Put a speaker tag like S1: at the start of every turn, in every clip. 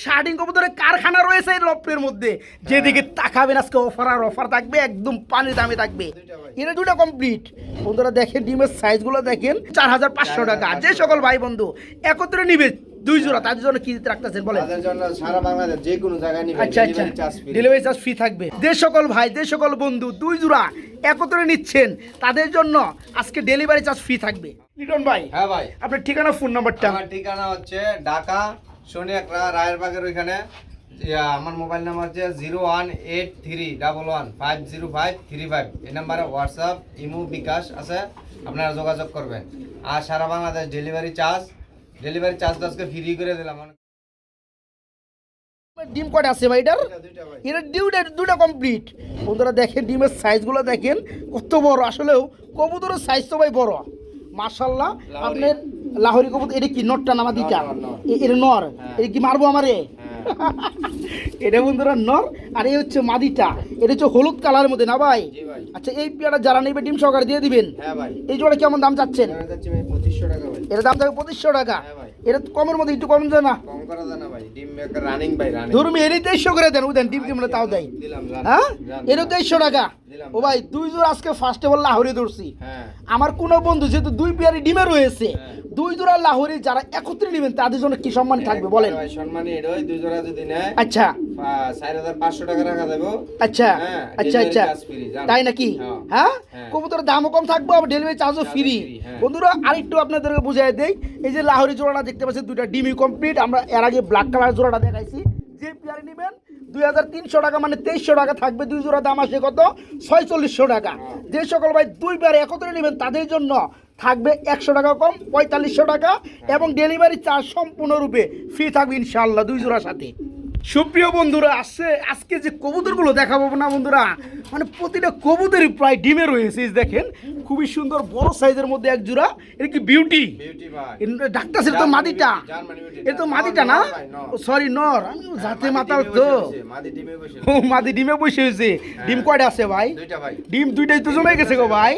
S1: শার্টিং কবুতরের কারখানা রয়েছে এই লফটের মধ্যে, যেদিকে তাকাবেন আজকে অফার আর অফার থাকবে, একদম পানির দামে থাকবে। এটা দুটো কমপ্লিট। বন্ধুরা দেখেন ডিমের সাইজগুলো দেখেন, 4500 টাকা। যে সকল ভাই বন্ধু একত্রে নিবে দুই জোড়া, তাদের জন্য কি রাখতেছেন বলেন?
S2: তাদের জন্য সারা বাংলাদেশ যে কোনো জায়গায় নিবে
S1: আচ্ছা আচ্ছা, ডেলিভারি চার্জ ফ্রি থাকবে। যে সকল ভাই যে সকল বন্ধু দুই জোড়া একত্রে নিচ্ছেন তাদের জন্য আজকে ডেলিভারি চার্জ ফ্রি থাকবে। লিটন ভাই,
S2: হ্যাঁ ভাই,
S1: আপনার ঠিকানা ফোন নাম্বারটা?
S2: আমার ঠিকানা হচ্ছে ঢাকা শনিয়াকড়া রায়েরবাগের ওইখানে। আমার মোবাইল নাম্বার হচ্ছে 01831150535। এই নাম্বারে হোয়াটসঅ্যাপ, ইমো, বিকাশ আছে, আপনারা যোগাযোগ করবেন। আর সারা বাংলাদেশ ডেলিভারি চার্জ আজকে ফ্রি করে দিলাম।
S1: ডিম কয়টা আছে ভাই এটার?
S2: দুইটা ভাই।
S1: এটা দুটো কমপ্লিট। বন্ধুরা দেখেন ডিমের সাইজগুলো দেখেন কত বড়, আসলেও কবুতরের সাইজ তো ভাই বড় মাশাআল্লাহ। আপনার লাহোরি কবুতর, এটা কি নরটা না মাদিটা? এটা নর। এটা কি মারবো আমারে? এটা বন্ধুরা নর, আর এই হচ্ছে মাদিটা। এটা হচ্ছে হলুদ কালারের মধ্যে না ভাই? আচ্ছা, এই পেয়ারা যারা নেবে ডিম সহকারে দিয়ে দিবেন।
S2: হ্যাঁ ভাই।
S1: এই জোড়া কেমন দাম চাচ্ছেন?
S2: 2500 টাকা ভাই।
S1: এর দাম থাকবে 2500 টাকা।
S2: হ্যাঁ ভাই।
S1: এটা কমের মধ্যে একটু কম যায় না?
S2: কম করা যায় না ভাই, ডিম একটা রানিং ভাই, রানিং।
S1: ধরুন এর 2300 করে দেন, দেন ডিম কিমলে তাও দেয়।
S2: দিলাম।
S1: হ্যাঁ, এর 2300 টাকা।
S2: দিলাম।
S1: ও ভাই দুই জোড়া আজকে ফার্স্টে বল লাহোরি ধরছি।
S2: হ্যাঁ।
S1: আমার কোনো বন্ধু যেহেতু দুই পেয়ারি ডিমে রয়েছে, দুই জোড়া লাহোরি যারা একত্রে নেবেন তাদের জন্য কি সম্মান থাকবে বলেন?
S2: ভাই সম্মানী এডই দুই জোড়া যদি নেয়,
S1: আচ্ছা
S2: 4500 টাকা রাখা দেবো।
S1: আচ্ছা
S2: হ্যাঁ,
S1: আচ্ছা
S2: delivery
S1: আচ্ছা,
S2: charge free, জান।
S1: তাই নাকি?
S2: হ্যাঁ।
S1: হ্যাঁ,
S2: হ্যাঁ।
S1: কবুতরের দামও কম থাকবে, আবার ডেলিভারি চার্জও ফ্রি।
S2: free, হ্যাঁ।
S1: বন্ধুরা আরেকটু আপনাদেরকে বুঝাই দেই, এই যে লাহোরি জোড়াটা দেখতে পাচ্ছেন দুইটা ডিমি কমপ্লিট। আমরা এর আগে ব্ল্যাক কালার জোড়াটা দেখাইছি। যে পেয়ারি নেবেন 2300 টাকা, মানে 2300 টাকা থাকবে। দুই জোড়া দাম আসে কত? 4600 টাকা। যে সকল ভাই দুই পেয়ারি একত্রে নেবেন তাদের জন্য থাকবে 100 টাকা কম, 4500 টাকা, এবং ডেলিভারি চার্জ সম্পূর্ণরূপে ফ্রি থাকবে ইনশাআল্লাহ দুই জোড়ার সাথে। সুপ্রিয় বন্ধুরা, আজকে যে কবুতরগুলো দেখাবো না বন্ধুরা, মানে প্রতিটা কবুতরই প্রায় ডিমে রয়েছে। এই দেখেন খুবই সুন্দর বড় সাইজের মধ্যে এক জোড়া। এটা কি বিউটি? ডাক্তার সেটা তো মাদিটা, এটা তো মাদিটা না? সরি নর, আমি জাতে মাতাল তো। ও মাদি ডিমে বসে হয়েছে। ডিম কয়টা আছে ভাই? ডিম দুইটাই তো জমে গেছে গো ভাই,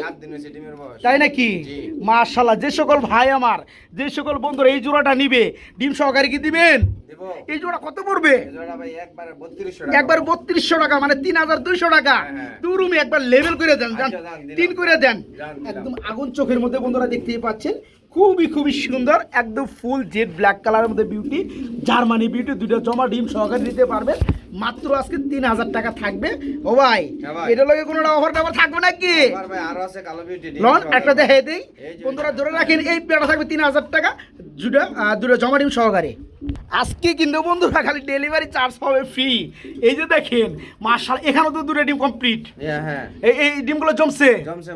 S1: তাই নাকি? মাশাআল্লাহ। যে সকল ভাই আমার, যে সকল বন্ধুরা এই জোড়াটা নিবে ডিম সহকারে কি দিবেন? এই জোড়া কত পড়বে? একবার 3200 টাকা, মানে 3200 টাকা। দুরুমি একবার লেভেল করে দেন, জান 3 করে দেন। একদম আগুন চোখের মধ্যে বন্ধুরা দেখতেই পাচ্ছেন, খুবই সুন্দর, একদম ফুল জেড ব্ল্যাক কালারের মধ্যে বিউটি, জার্মানি বিউটি। দুইটা জমা ডিম সহকারে নিতে পারবেন, মাত্র আজকে 3000 টাকা থাকবে। ও ভাই, এটা লগে কোনো অফার টাফার থাকবে নাকি? লন একটা দেখাই দেই বন্ধুরা, ধরে রাখেন এই পেয়ারটা থাকবে 3000 টাকা, দুটো জমা ডিম সহকারে। আজকে কিন্তু বন্ধুরা খালি ডেলিভারি চার্জ হবে ফ্রি। এই যে দেখেন মাশাআল্লাহ, এখানে তো দুটো ডিম কমপ্লিট।
S2: হ্যাঁ,
S1: এই ডিমগুলো জমছে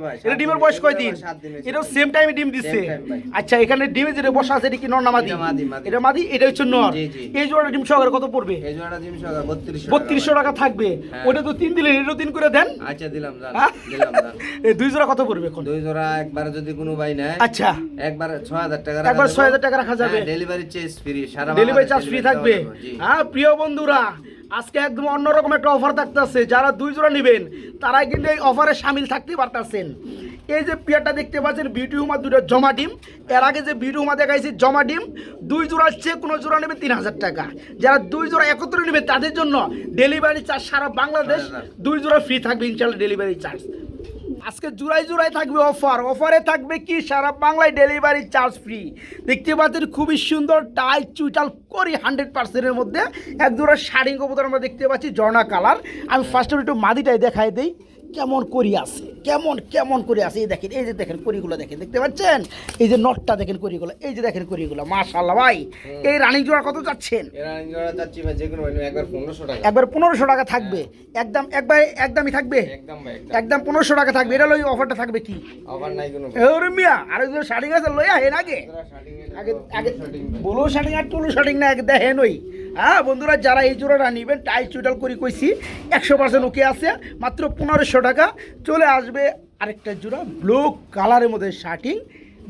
S2: ভাই।
S1: এটা ডিমের বয়স কয়দিন? এটা সেম টাইমে ডিম দিচ্ছে। আচ্ছা, এখানে ডিমে যেটা বসা আছে এটা কি নর না মাদি? এটা মাদি, এটা হচ্ছে নর। এই জোড়া ডিম সহকারে কত পড়বে?
S2: এই জোড়া ডিম সহকারে
S1: 3200 টাকা থাকবে। ওটা তো 3 দিলেন, এটাও 3 করে দেন।
S2: আচ্ছা দিলাম।
S1: এই দুই জোড়া কত পড়বে এখন?
S2: দুই জোড়া একবারে যদি কোনো ভাই নেয়,
S1: আচ্ছা
S2: একবার 6000 টাকা,
S1: একবার 6000 টাকা রাখা যাবে।
S2: ডেলিভারি চার্জ ফ্রি, সারা
S1: ডেলিভারি চার্জ ফ্রি থাকবে। হ্যাঁ প্রিয় বন্ধুরা, আজকে একদম অন্যরকম একটা অফার থাকতেছে। যারা দুই জোড়া নেবেন তারাই কিন্তু এই অফারে সামিল থাকতে পারতেছেন। এই যে পেয়ারটা দেখতে পাচ্ছেন বিউটি হুমা, দুটো জমা ডিম। এর আগে যে বিউটি হুমা দেখাইছি জমা ডিম, দুই জোড়া যে কোনো জোড়া নেবে 3000 টাকা। যারা দুই জোড়া একত্রে নেবে তাদের জন্য ডেলিভারি চার্জ সারা বাংলাদেশ দুই জোড়া ফ্রি থাকবে ইনশাআল্লাহ ডেলিভারি চার্জ। আজকে জোড়ায় থাকবে অফারে থাকবে কি সারা বাংলায় ডেলিভারি চার্জ ফ্রি। দেখতে পাচ্ছেন খুবই সুন্দর টাইট চুইটাল করি 100%-এর মধ্যে এক জোড়া শাড়ি কবুতর আমরা দেখতে পাচ্ছি ঝর্ণা কালার। আমি ফার্স্ট একটু মাদিটাই দেখাই দেই কেমন করি আছে, কেমন করে আছে। এই দেখেন, এই যে দেখেন করিগুলো দেখেন, দেখতে পাচ্ছেন? এই যে নটটা দেখেন করিগুলো, এই যে দেখেন করিগুলো মাশাআল্লাহ। ভাই এই রানিং জোড়া কত যাচ্ছেন?
S2: রানিং জোড়া যাচ্ছি ভাই যে কোনো ভাই একবার 1500 টাকা।
S1: একবার 1500 টাকা থাকবে, একদমই থাকবে, একদম 1500 টাকা থাকবে। এটা লই অফারটা থাকবে কি?
S2: অফার নাই কোনো।
S1: ওরে মিয়া, আরে যে শাড়ি আছে লই আহেন আগে বলো শাড়ি আর টুলু শাড়ি না আগে দেখেন ওই। হ্যাঁ বন্ধুরা, যারা এই জোড়াটা নেবেন টাইট চুইটাল করি কইছি 100% ওকে আছে, মাত্র 1500 টাকা। চলে আসবে আরেকটা জোড়া ব্লু কালারের মধ্যে শার্টিং।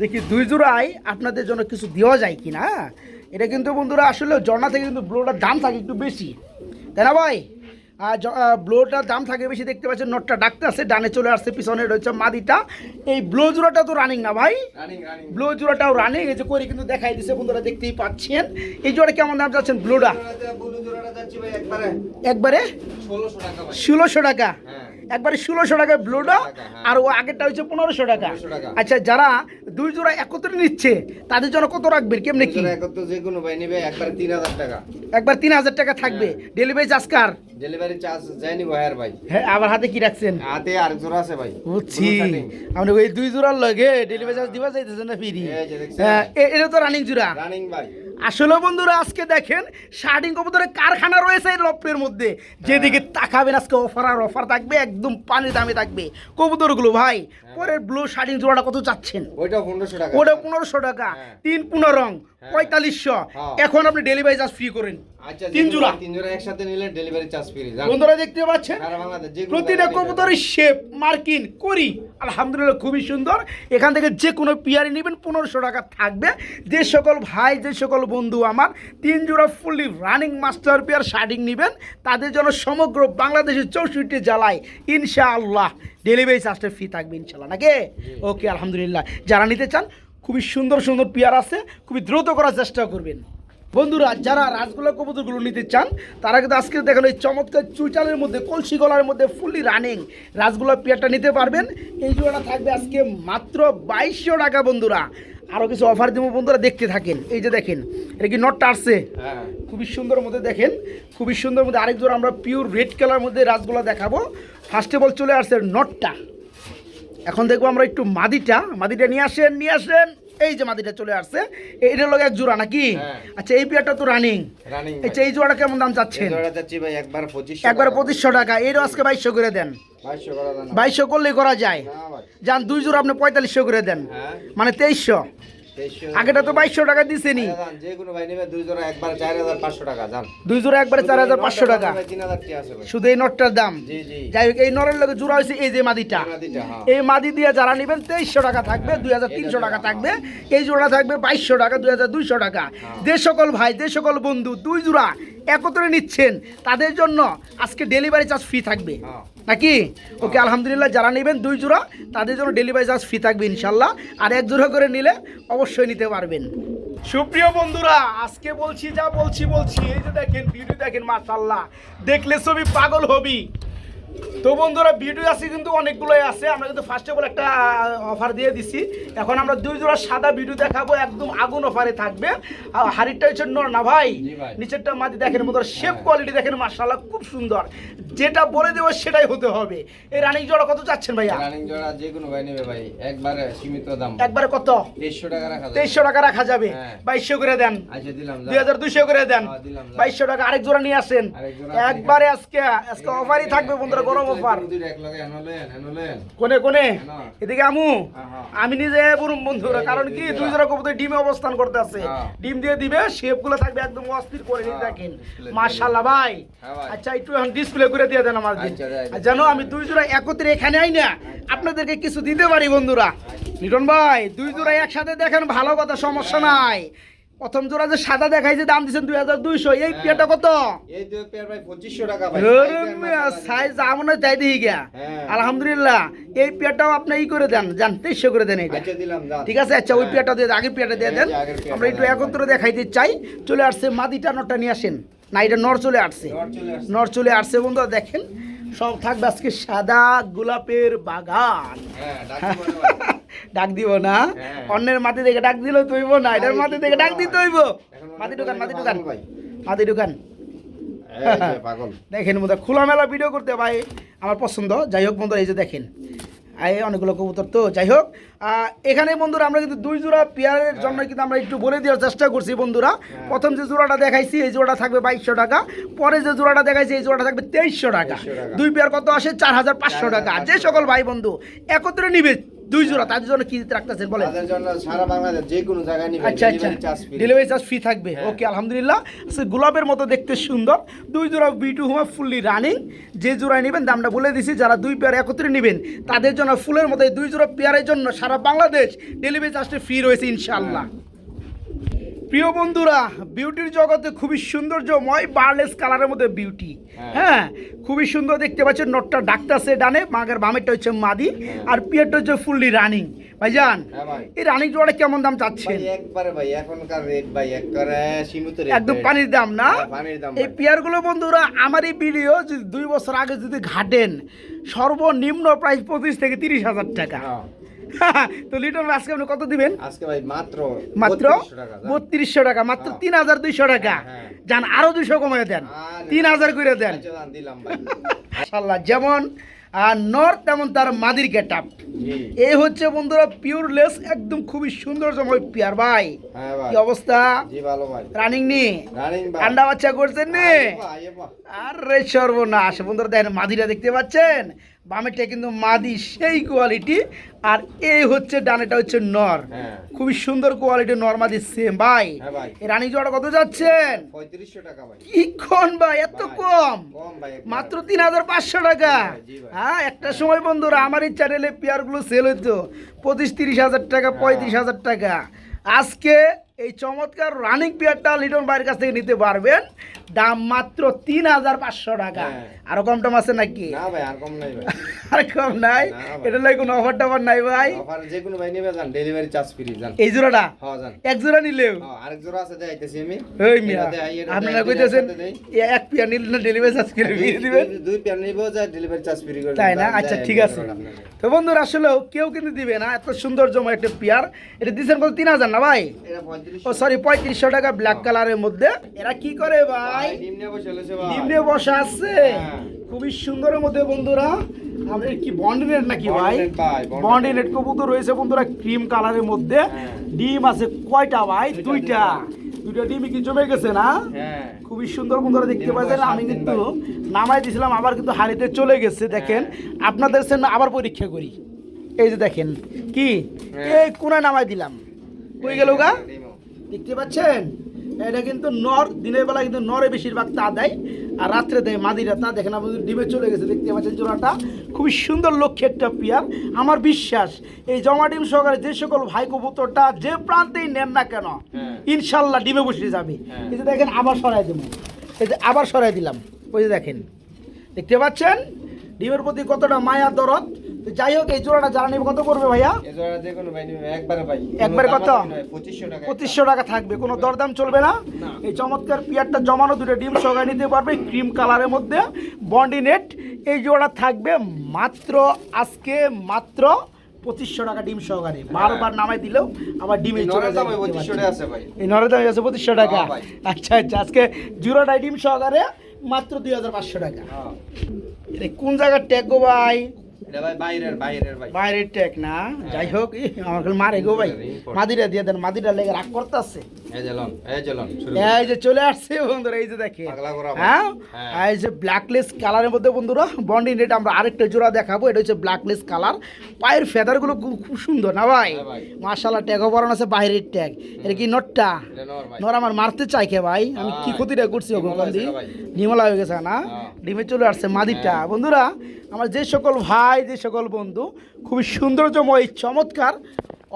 S1: দেখি দুই জোড়ায় আপনাদের জন্য কিছু দেওয়া যায় কি না। এটা কিন্তু বন্ধুরা আসলে জর্না থেকে কিন্তু ব্লুটার দাম থাকে একটু বেশি, তাই না ভাই? আর ব্লোটার দাম থাকে বেশি, দেখতে পাচ্ছেন নটটা ডাকতে আছে, ডানে চলে আসছে, পিছনে রয়েছে মাদিটা। এই ব্লো জোড়াটা তো রানিং না ভাই? ব্লো জোড়াটাও রানিং, এই যে করে কিন্তু দেখাই দিছে বন্ধুরা, দেখতেই পাচ্ছেন। এই জোড়া কেমন দাম যাচ্ছেন ব্লোটা? একবারে 1600 টাকা, একবারে 1600 টাকা ব্লোটা, আর ও আগেরটা হচ্ছে 1500 টাকা। আচ্ছা, যারা দুই জোড়া একত্রে নিচ্ছে তাদের জন্য কত রাখবেন, কেমনে কি?
S2: যে কোনো ভাই নিবে একবার 3000 টাকা,
S1: একবার 3000 টাকা থাকবে। ডেলিভারি চার্জ কার?
S2: ডেলিভারি চার্জ যায়নি ভাইয়ার ভাই।
S1: হ্যাঁ, আবার হাতে কি রাখছেন?
S2: হাতে আর জোড়া আছে ভাই,
S1: বুঝছি। আপনি ওই দুই জোড়ার লগে ডেলিভারি চার্জ দিবা যাইতেছেন না ফ্রি?
S2: এই যে দেখছেন,
S1: হ্যাঁ, এটা তো রানিং জোড়া।
S2: রানিং ভাই।
S1: আসলে বন্ধুরা আজকে দেখেন শার্টিং কবুতরের কারখানা রয়েছে এই লফটের মধ্যে, যেদিকে তাকাবেন আজকে অফার আর অফার থাকবে, একদম পানির দামে থাকবে কবুতরগুলো ভাই। পরের ব্লু শার্টিং জোড়াটা কত চাচ্ছেন?
S2: ওইটা 1500 টাকা,
S1: ওটা 1500 টাকা, 3 রং 4500। এখন আপনি ডেলিভারি চার্জ ফ্রি করেন।
S2: আচ্ছা,
S1: 3 জোড়া
S2: একসাথে নিলে ডেলিভারি চার্জ ফ্রি।
S1: বন্ধুরা দেখতে পাচ্ছেন
S2: সারা বাংলাদেশ যে কোনো
S1: প্রতিটা
S2: জায়গায়
S1: কবুতরের শেপ মার্কিং করি, আলহামদুলিল্লাহ খুবই সুন্দর। এখান থেকে যে কোনো পিয়ারি নেবেন 1500 টাকা থাকবে। যে সকল ভাই, যে সকল বন্ধু আমার 3 জোড়া ফুললি রানিং মাস্টার পেয়ার শার্টিং নেবেন, তাদের জন্য সমগ্র বাংলাদেশের 64 জেলায় ইনশাআল্লাহ ডেলিভারি চার্জটা ফ্রি থাকবে ইনশাআল্লাহ, নাকি? ওকে, আলহামদুলিল্লাহ। যারা নিতে চান খুবই সুন্দর সুন্দর পেয়ার আছে, খুবই দ্রুত করার চেষ্টা করবেন। বন্ধুরা যারা রাজগোলা কবুতরগুলো নিতে চান তারা কিন্তু আজকে দেখেন এই চমৎকার চুইটালের মধ্যে, কলসি গলার মধ্যে ফুললি রানিং রাজগোলা পেয়ারটা নিতে পারবেন। এই জোড়াটা থাকবে আজকে মাত্র 2200 টাকা। বন্ধুরা আরও কিছু অফার দেবো, বন্ধুরা দেখতে থাকেন। এই যে দেখেন, এটা কি নটটা আসছে? খুবই সুন্দর মধ্যে দেখেন, খুবই সুন্দর মধ্যে আরেক জোড়া আমরা পিওর রেড কালার মধ্যে রাজগোলা দেখাবো। ফার্স্ট অফ অল চলে আসছে নটটা, এখন দেখবো আমরা একটু মাদিটা। মাদিটা নিয়ে আসেন, নিয়ে আসেন। এই যে মাদিটা চলে আসছে, এটার লগে এক জোড়া নাকি? আচ্ছা, এই পেয়ারটা তো রানিং। আচ্ছা, এই জোড়াটা কেমন দাম চাচ্ছেন?
S2: একবার
S1: 2500 টাকা। এরও আজকে 2200 করে দেন। 2200 করলেই করা যায়। যান, দুই জোড়া আপনি 4500 করে দেন, মানে 2300। আগেটা তো 2200 টাকা দিছেনি।
S2: যে কোনো ভাই নেবে দুই জোড়া একবার 4500 টাকা। যান,
S1: দুই জোড়া একবারে 4500 টাকা,
S2: 3000 টাকা আছে ভাই,
S1: শুধু এই নটটার দাম। যাই হোক, এই নরের লগে জোড়া হয়েছে এই যে মাদিটা, এই মাদি দিয়ে যারা নেবেন 2300 টাকা থাকবে, 2300 টাকা থাকবে। এই জোড়া থাকবে 2200 টাকা, 2200 টাকা। যে সকল ভাই, যে সকল বন্ধু দুই জোড়া একত্রে নিচ্ছেন তাদের জন্য আজকে ডেলিভারি চার্জ ফ্রি থাকবে, নাকি? ওকে, আলহামদুলিল্লাহ। যারা নেবেন দুই জোড়া তাদের জন্য ডেলিভারি চার্জ ফ্রি থাকবে ইনশাল্লাহ। আর এক জোড়া করে নিলে অবশ্যই নিতে পারবেন। সুপ্রিয় বন্ধুরা আজকে বলছি যা বলছি, এই যে দেখেন ভিডিও দেখেন, মাশাআল্লাহ দেখলে ছবি পাগল হবি। তো বন্ধুরা ভিডিও আছে কিন্তু অনেকগুলোই আছে, আমরা কিন্তু ফার্স্ট অফ অল একটা অফার দিয়ে দিছি। এখন আমরা দুই জোড়া সাদা ভিডিও দেখাবো, একদম আগুন অফারে থাকবে। আর হাড়িটা হচ্ছে নর না ভাই, নিচেরটা মাটি দেখেন, বন্ধুরা শেপ কোয়ালিটি দেখেন, মাশাআল্লাহ খুব সুন্দর। যেটা বলে দেবো সেটাই হতে হবে। এই রানিং জোড়া কত চাচ্ছেন ভাইয়া?
S2: রানিং জোড়া যে কোনো ভাই নেবে ভাই একবারে সীমিত দাম।
S1: একবারে কত?
S2: 2300 টাকা রাখা যাবে।
S1: 2300 টাকা রাখা যাবে। 2200 করে দেন।
S2: আচ্ছা, দিলাম।
S1: 2200 করে দেন। 2200 টাকা। আরেক জোড়া নিয়ে আসেন একবারে। আজকে অফারই থাকবে বন্ধুরা, গরম অফার। কোনে কোনে এদিকে আমু, আমি নিজে বলুন বন্ধুরা, কারণ কি দুই জোড়া কবুতর ডিমে অবস্থান করতে আছে, ডিম দিয়ে দিবে, শেপ গুলো থাকবে একদম অস্থির করে নিয়ে দেখেন, মাশাআল্লাহ ভাই। আচ্ছা, একটু এখন ডিসপ্লে করে দিয়ে দেন আমার, জানো আমি দুই জোড়া একত্রে এখানে আই না আপনাদেরকে কিছু দিতে পারি বন্ধুরা। লিটন ভাই দুই জোড়া একসাথে দেখেন, ভালো কথা, সমস্যা নাই। প্রথম জোড়া যে সাদা দেখাই যে দাম দিচ্ছেন 2200, এই পেয়ারটা কত?
S2: এই দুই পেয়ার ভাই 2500 টাকা ভাই।
S1: সাইজ আমনে চাই দিই গিয়া, আলহামদুলিল্লাহ। এই পেয়ারটাও আপনি ই করে দেন, জান 2300 করে দেন এটা।
S2: আচ্ছা, দিলাম।
S1: ঠিক আছে, আচ্ছা ওই পেয়ারটা দিয়ে আগের পেয়ারটা দিয়ে দেন। আমরা একটু একত্রে দেখাইতে চাই। চলে আসছে মাদিটা, নটটা নিয়ে আসেন। না, এটা নর চলে আসছে, নর চলে আসছে বন্ধুরা দেখেন। সব থাকবে আজকে সাদা গোলাপের বাগান। ডাক দিব না, অন্যের মাটি দেখে ডাক দিলে তৈব না, এটার মাটি দেখে ডাক দিতে হইব। মাটি ঢুকান, মাটি ঢুকান, মাটি ঢুকান। দেখেন বন্ধুরা, খোলামেলা ভিডিও করতে ভাই আমার পছন্দ। যাই হোক বন্ধুরা, এই যে দেখেন এই অনেকগুলো কবুতর। তো যাই হোক, এখানে বন্ধুরা আমরা কিন্তু দুই জোড়া পেয়ারের জন্য কিন্তু আমরা একটু বলে দেওয়ার চেষ্টা করছি বন্ধুরা। প্রথম যে জোড়াটা দেখাইছি এই জোড়াটা থাকবে 2200 টাকা, পরে যে জোড়াটা দেখাইছি এই জোড়াটা থাকবে 2300 টাকা। দুই পেয়ার কত আসে? 4500 টাকা। যে সকল ভাই বন্ধু একত্রে নিবে দুই জোড়া তাদের জন্য কি রাখতেছেন বলেন?
S2: তাদের জন্য সারা বাংলাদেশ যে কোনো জায়গায় নিবে delivery charge free,
S1: delivery charge free থাকবে। ওকে, আলহামদুলিল্লাহ। গোলাপের মতো দেখতে সুন্দর দুই জোড়া বিটু হুমা ফুললি রানিং। যে জোড়ায় নেবেন দামটা বলে দিছি, যারা দুই পেয়ার একত্রে নেবেন তাদের জন্য ফুলের মতো দুই জোড়া পেয়ারের জন্য সারা বাংলাদেশ ডেলিভারি চার্জটা ফ্রি রয়েছে ইনশাআল্লাহ। প্রিয় বন্ধুরা, বিউটির জগতে খুবই সৌন্দর্যময় বার্লেস কালারের মধ্যে বিউটি, হ্যাঁ খুবই সুন্দর দেখতে পাচ্ছেন, নটটা ডাকতেছে ডানে, মাগের বামেরটা হচ্ছে মাদি, আর পিয়ারটা হচ্ছে ফুললি রানিং। ভাইজান
S2: হ্যাঁ ভাই।
S1: এই রানিং জোড়াটা কেমন দাম চাচ্ছেন?
S2: ভাই একবারে ভাই এখনকার রেট ভাই একবারে সীমিত রেট,
S1: একদম পানির দাম না?
S2: পানির দাম
S1: এই পেয়ারগুলো বন্ধুরা আমার এই ভিডিও যদি 2 বছর আগে যদি ঘাটেন, সর্বনিম্ন প্রাইস 25 থেকে 30,000 টাকা। তো লিটন ভাই আজকে আপনি কত দিবেন?
S2: আজকে ভাই মাত্র
S1: মাত্র 3200 টাকা, মাত্র 3200 টাকা। যান আরো 200 কমিয়ে দেন, 3000 করে দেন।
S2: দিলাম ভাই।
S1: মাশাআল্লাহ, যেমন নর তেমন তার মাদির গেটআপ। এই হচ্ছে বন্ধুরা পিওরলেস, একদম খুবই সুন্দর জময় পেয়ার। ভাই
S2: হ্যাঁ ভাই,
S1: কি অবস্থা?
S2: জি ভালো ভাই।
S1: রানিং নি
S2: রানিং ভাই,
S1: ঠান্ডা বাচ্চা করছেন নি?
S2: আইয়ে বাহ।
S1: আরে সর্বনাশ বন্ধুরা, দেখেন মাদিরা দেখতে পাচ্ছেন, বামেরটা কিন্তু মাদি সেই কোয়ালিটি, আর এই হচ্ছে ডানেটা হচ্ছে নর।
S2: হ্যাঁ
S1: খুবই সুন্দর কোয়ালিটি, নর মাদি সেম। ভাই
S2: হ্যাঁ ভাই,
S1: এই রানী জোড়া কত যাচ্ছেন?
S2: 3500 টাকা ভাই।
S1: কি কোন ভাই এত
S2: ভাই,
S1: কম?
S2: কম ভাই একবারে।
S1: মাত্র 3500 টাকা।
S2: জি ভাই, জি ভাই।
S1: হ্যাঁ একটা সময় বন্ধুরা আমার এই চ্যানেলে পেয়ারগুলো সেল হইতো 25-30 হাজার টাকা, 35,000 টাকা। আজকে এই চমৎকার রানিং পেয়ারটা লিটন ভাইয়ের কাছ থেকে নিতে পারবেন, দাম মাত্র 3500 টাকা।
S2: হ্যাঁ।
S1: আরো কম টম আছে নাকি?
S2: না ভাই আর কম নাই ভাই।
S1: আর কম নাই?
S2: না ভাই।
S1: এটা লাগে কোনো অফার টফার নাই ভাই?
S2: অফার যে কোনো ভাই নেবে যান, ডেলিভারি চার্জ ফ্রি যান।
S1: এই জোড়াটা
S2: হ্যাঁ যান।
S1: এক জোড়া নিলেও
S2: আরেক জোড়া আছে যাইতেছি আমি।
S1: ওই মিয়া
S2: এটা দেই, এটা
S1: আপনারা
S2: দেই,
S1: কইতেছেন
S2: একসাথে দেই।
S1: এক পেয়ার নিলে না ডেলিভারি চার্জ করে দিয়ে দিবেন,
S2: দুই পেয়ার নিবো যা ডেলিভারি চার্জ ফ্রি করে
S1: তাই
S2: দেন।
S1: না?
S2: দেন,
S1: আচ্ছা
S2: দেন,
S1: ঠিক আছে।
S2: আপনাকে।
S1: তো বন্ধুরা আসলেও কেউ কিন্তু দিবে না এত সুন্দর জমা একটা পেয়ার। এটা দিচ্ছেন কত? 3000 না ভাই?
S2: এটা
S1: ও
S2: 3500
S1: সরি 3500 টাকা ব্ল্যাক কালারের মধ্যে। এরা কি করে ভাই?
S2: ভাই ডিম নিয়ে বসে রয়েছে ভাই।
S1: নিম্নে বসা আছে,
S2: হ্যাঁ।
S1: খুবই সুন্দরের মধ্যে বন্ধুরা। আমাদের কি বন্ডিনেট নাকি ভাই?
S2: বন্ডিনেট ভাই, বন্ডিনেট।
S1: বন্ডিনেট কবুতর রয়েছে বন্ধুরা ক্রিম কালারের মধ্যে।
S2: হ্যাঁ।
S1: ডিম আছে কয়টা ভাই? দুইটা ডিমই কি জমে গেছে না?
S2: হ্যাঁ
S1: খুবই সুন্দর বন্ধুরা দেখতে
S2: ডিমের
S1: পাচ্ছেন।
S2: বয়স
S1: আমি
S2: 7 দিন
S1: কিন্তু
S2: ভাই।
S1: নামাই দিয়েছিলাম, আবার কিন্তু হাড়িতে চলে গেছে। দেখেন আপনাদের সামনে আবার পরীক্ষা করি। এই যে দেখেন কি এই কোনায় নামাই দিলাম, কই গেল গা?
S2: ডিমও।
S1: দেখতে পাচ্ছেন? এটা কিন্তু নর, দিনের বেলা কিন্তু নরে বেশিরভাগ তা দেয়, আর রাত্রে দেয় মাদিরা তা। দেখেন আপনাদের ডিমে চলে গেছে, দেখতে পাচ্ছেন জোড়াটা খুবই সুন্দর লক্ষ্যের একটা পেয়ার। আমার বিশ্বাস এই জমা ডিম সহকারে যে সকল ভাই কবুতরটা যে প্রান্তেই নেন না কেন,
S2: হ্যাঁ।
S1: ইনশাল্লাহ ডিমে বসে যাবে।
S2: হ্যাঁ।
S1: এই যে দেখেন আবার সরাই দেবো, এই যে আবার সরাই দিলাম, ওই যে দেখেন দেখতে পাচ্ছেন ডিমের প্রতি কতটা মায়া দরদ। তো যাই হোক এই জোড়াটা যারা নেবে কত পড়বে ভাইয়া?
S2: এই জোড়া যে কোনো ভাই নিবে একবারে ভাই।
S1: একবারে কত?
S2: 2500 টাকা।
S1: 2500 টাকা থাকবে, কোনো দরদাম চলবে না।
S2: না।
S1: এই চমৎকার পিয়ারটা জমানো দুটো ডিম সহকারে নিতে পারবে ক্রিম কালারের মধ্যে বন্ডি নেট। এই জোড়া থাকবে মাত্র আজকে মাত্র 2500 টাকা ডিম সহকারে। বারবার নামাই দিলেও আবার ডিমে
S2: এই
S1: চলে
S2: নরের দাম
S1: যাবে।
S2: 2500 টাকা আছে ভাই।
S1: এই নরের দাম আছে 2500 টাকা।
S2: হ্যাঁ ভাই।
S1: আচ্ছা আচ্ছা, আজকে জোড়াটা ডিম সহকারে মাত্র 2500 টাকা।
S2: হ্যাঁ।
S1: এটা কোন জায়গার ট্যাগ গো ভাই?
S2: এটা ভাই বাইরের ভাই।
S1: বাইরের ট্যাগ না? যাই হোক আমার খালি মারে গো ভাই। মাদিরা দিয়ে দেন, মাদিরা লেগে রাগ করতেছে।
S2: এই জলন শুরু।
S1: এই যে চলে আসছে বন্ধুরা, এই যে দেখেন
S2: পাগলা করা ভাই।
S1: হ্যাঁ,
S2: হ্যাঁ।
S1: এই যে ব্ল্যাকলেস কালারের মধ্যে বন্ধুরা বন্ডি নেট আমরা আরেকটা জোড়া দেখাবো। এটা হচ্ছে ব্ল্যাকলেস কালার, পায়ের ফেদারগুলো খুব সুন্দর না ভাই?
S2: হ্যাঁ ভাই।
S1: মাশাআল্লাহ, ট্যাগও বরান আছে বাইরের ট্যাগ। এটা কি নটটা?
S2: এটা নর ভাই।
S1: নর আমার মারতে চাই কে ভাই? আমি কি
S2: হ্যাঁ।
S1: ক্ষতিটা করছি ওখান
S2: নিমলা
S1: দিয়ে?
S2: হয়েছে ভাই।
S1: নিমলা হয়ে গেছে না?
S2: হ্যাঁ।
S1: ডিমে চলে আসছে মাদিটা।
S2: হ্যাঁ।
S1: বন্ধুরা আমার যে সকল ভাই, যে সকল বন্ধু খুবই সৌন্দর্যময় চমৎকার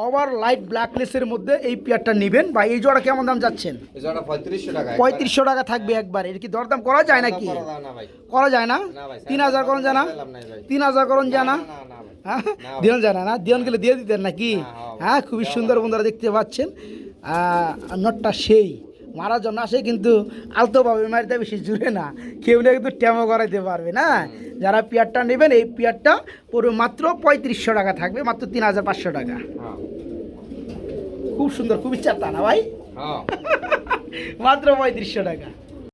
S1: ওভার লাইট ব্ল্যাকলেসের মধ্যে এই পেয়ারটা নেবেন ভাই, এই জোড়া কেমন দাম যাচ্ছেন?
S2: এই জোড়া 3500 টাকা।
S1: 3500 টাকা থাকবে একবার। এর কি দরদাম করা যায় নাকি?
S2: করা যায় না ভাই।
S1: করা যায় না?
S2: না ভাই।
S1: 3000 করুন জানা?
S2: লাভ নাই ভাই।
S1: 3000 করুন জানা?
S2: না ভাই।
S1: হ্যাঁ
S2: না ভাই।
S1: দিন জানা না? দিন গেলে দিয়ে দিতেন নাকি?
S2: না, হ্যাঁ,
S1: হ্যাঁ খুবই সুন্দর বন্ধুরা দেখতে পাচ্ছেন। নটটা সেই মারার জন্য আসে, কিন্তু আলতোভাবে মারিতে বেশি জুড়ে না, কেউ না কিন্তু ট্যামো করাইতে পারবে না। যারা পেয়ারটা নেবেন এই পেয়ারটা পুরো মাত্র 3500 টাকা থাকবে, মাত্র 3500 টাকা।
S2: হ্যাঁ।
S1: খুব সুন্দর, খুবই চাতা না ভাই?
S2: হ্যাঁ।
S1: মাত্র 3500 টাকা।